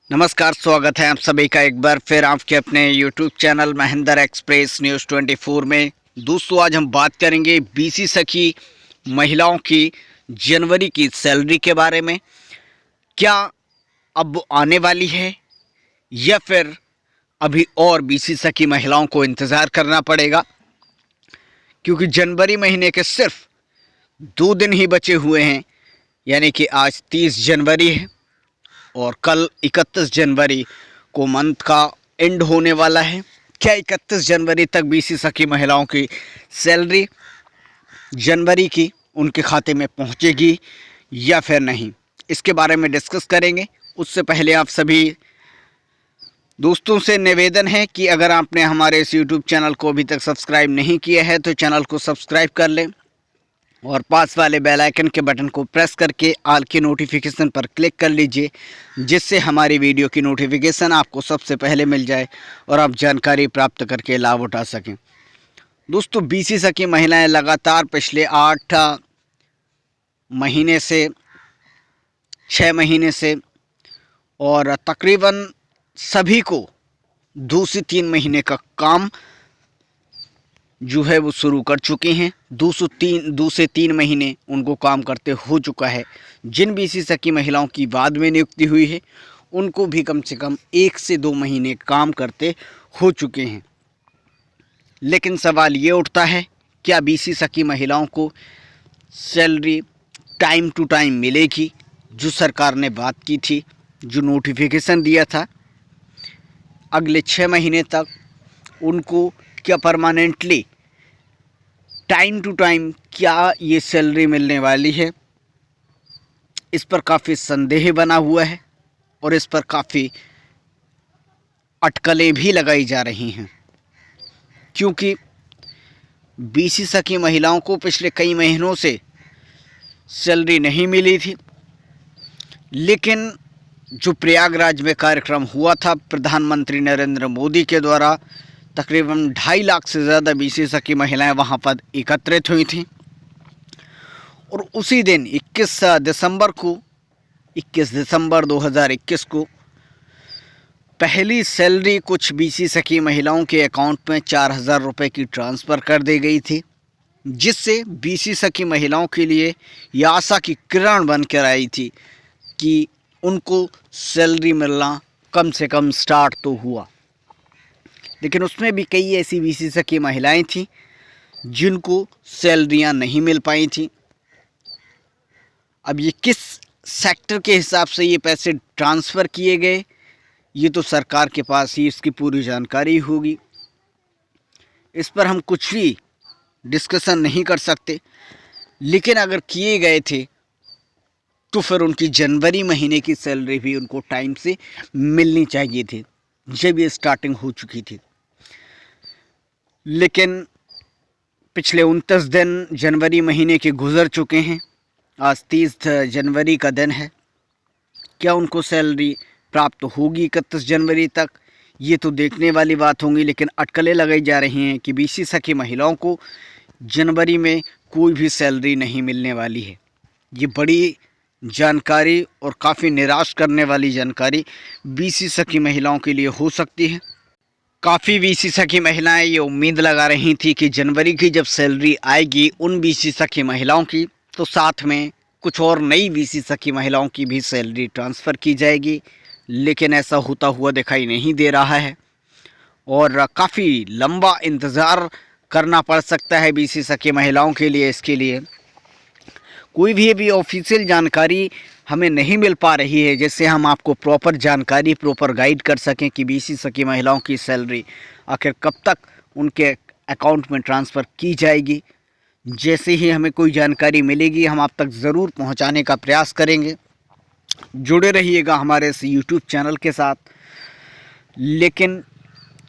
नमस्कार, स्वागत है आप सभी का एक बार फिर आपके अपने YouTube channel Mahendra express news 24 में। दोस्तों, आज हम बात करेंगे बीसी सखी महिलाओं की जनवरी की सैलरी के बारे में। क्या अब आने वाली है या फिर अभी और बीसी सखी महिलाओं को इंतज़ार करना पड़ेगा, क्योंकि जनवरी महीने के सिर्फ 2 दिन ही बचे हुए हैं। यानी कि आज 30 जनवरी है और कल 31 जनवरी को मंथ का एंड होने वाला है। क्या 31 जनवरी तक बीसी सखी महिलाओं की सैलरी जनवरी की उनके खाते में पहुंचेगी या फिर नहीं, इसके बारे में डिस्कस करेंगे। उससे पहले आप सभी दोस्तों से निवेदन है कि अगर आपने हमारे इस यूट्यूब चैनल को अभी तक सब्सक्राइब नहीं किया है तो चैनल को सब्सक्राइब कर लें और पास वाले बेल आइकन के बटन को प्रेस करके ऑल की नोटिफिकेशन पर क्लिक कर लीजिए, जिससे हमारी वीडियो की नोटिफिकेशन आपको सबसे पहले मिल जाए और आप जानकारी प्राप्त करके लाभ उठा सकें। दोस्तों, बीसी सखी महिलाएं लगातार पिछले 8 महीने से 6 महीने से और तकरीबन सभी को 2 से 3 महीने का काम जो है वो शुरू कर चुके हैं। 2 से 3 महीने उनको काम करते हो चुका है। जिन बीसी सखी महिलाओं की बाद में नियुक्ति हुई है उनको भी कम से कम 1 से 2 महीने काम करते हो चुके हैं। लेकिन सवाल ये उठता है, क्या बीसी सखी महिलाओं को सैलरी टाइम टू टाइम मिलेगी? जो सरकार ने बात की थी, जो नोटिफिकेशन दिया था अगले 6 महीने तक, उनको क्या परमानेंटली टाइम टू टाइम क्या ये सैलरी मिलने वाली है? इस पर काफ़ी संदेह बना हुआ है और इस पर काफ़ी अटकलें भी लगाई जा रही हैं, क्योंकि बीसी सखी महिलाओं को पिछले कई महीनों से सैलरी नहीं मिली थी। लेकिन जो प्रयागराज में कार्यक्रम हुआ था प्रधानमंत्री नरेंद्र मोदी के द्वारा, तकरीबन 2.5 लाख से ज़्यादा बीसी सखी महिलाएं वहां पर एकत्रित हुई थीं और उसी दिन 21 दिसंबर 2021 को पहली सैलरी कुछ बीसी सखी महिलाओं के अकाउंट में 4,000 रुपये की ट्रांसफ़र कर दी गई थी, जिससे बीसी सखी महिलाओं के लिए यह आशा की किरण बनकर आई थी कि उनको सैलरी मिलना कम से कम स्टार्ट तो हुआ। लेकिन उसमें भी कई ऐसी बीसी सखी महिलाएं थीं जिनको सैलरियां नहीं मिल पाई थीं। अब ये किस सेक्टर के हिसाब से ये पैसे ट्रांसफ़र किए गए, ये तो सरकार के पास ही इसकी पूरी जानकारी होगी। इस पर हम कुछ भी डिस्कशन नहीं कर सकते। लेकिन अगर किए गए थे तो फिर उनकी जनवरी महीने की सैलरी भी उनको टाइम से मिलनी चाहिए थी, जब ये स्टार्टिंग हो चुकी थी। लेकिन पिछले 29 दिन जनवरी महीने के गुजर चुके हैं। आज 30 जनवरी का दिन है। क्या उनको सैलरी प्राप्त होगी 31 जनवरी तक, ये तो देखने वाली बात होगी। लेकिन अटकलें लगाई जा रही हैं कि बीसी सखी महिलाओं को जनवरी में कोई भी सैलरी नहीं मिलने वाली है। ये बड़ी जानकारी और काफ़ी निराश करने वाली जानकारी बीसी सखी महिलाओं के लिए हो सकती है। काफ़ी बीसी सखी महिलाएं ये उम्मीद लगा रही थी कि जनवरी की जब सैलरी आएगी उन बीसी सखी महिलाओं की, तो साथ में कुछ और नई बीसी सखी महिलाओं की भी सैलरी ट्रांसफ़र की जाएगी। लेकिन ऐसा होता हुआ दिखाई नहीं दे रहा है और काफ़ी लंबा इंतज़ार करना पड़ सकता है बीसी सखी महिलाओं के लिए। इसके लिए कोई भी अभी ऑफिशियल जानकारी हमें नहीं मिल पा रही है, जिससे हम आपको प्रॉपर जानकारी, प्रॉपर गाइड कर सकें कि बीसी सखी महिलाओं की सैलरी आखिर कब तक उनके अकाउंट में ट्रांसफ़र की जाएगी। जैसे ही हमें कोई जानकारी मिलेगी हम आप तक ज़रूर पहुंचाने का प्रयास करेंगे। जुड़े रहिएगा हमारे इस यूट्यूब चैनल के साथ। लेकिन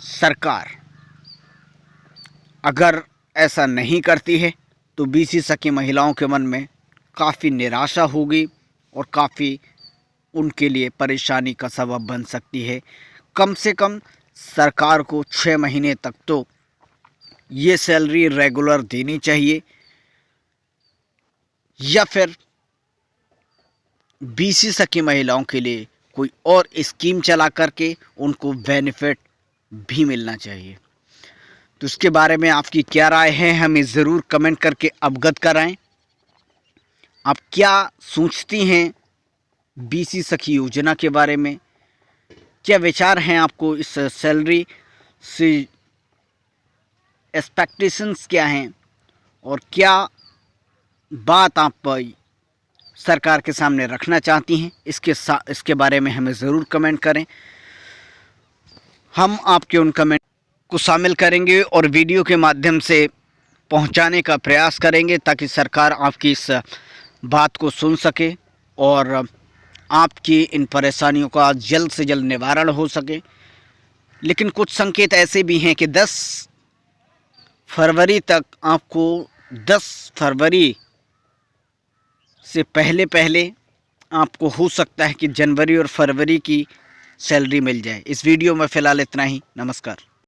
सरकार अगर ऐसा नहीं करती है तो बीसी सखी महिलाओं के मन में काफ़ी निराशा होगी और काफ़ी उनके लिए परेशानी का सबब बन सकती है। कम से कम सरकार को 6 महीने तक तो ये सैलरी रेगुलर देनी चाहिए, या फिर बीसी सखी महिलाओं के लिए कोई और स्कीम चला करके उनको बेनिफिट भी मिलना चाहिए। तो इसके बारे में आपकी क्या राय है, हमें ज़रूर कमेंट करके अवगत कराएं। आप क्या सोचती हैं बीसी सखी योजना के बारे में? क्या विचार हैं आपको इस सैलरी से? एक्सपेक्टेशंस क्या हैं और क्या बात आप सरकार के सामने रखना चाहती हैं, इसके बारे में हमें ज़रूर कमेंट करें। हम आपके उन कमेंट को शामिल करेंगे और वीडियो के माध्यम से पहुंचाने का प्रयास करेंगे ताकि सरकार आपकी इस बात को सुन सके और आपकी इन परेशानियों का जल्द से जल्द निवारण हो सके। लेकिन कुछ संकेत ऐसे भी हैं कि 10 फरवरी तक आपको 10 फरवरी से पहले आपको हो सकता है कि जनवरी और फरवरी की सैलरी मिल जाए। इस वीडियो में फ़िलहाल इतना ही। नमस्कार।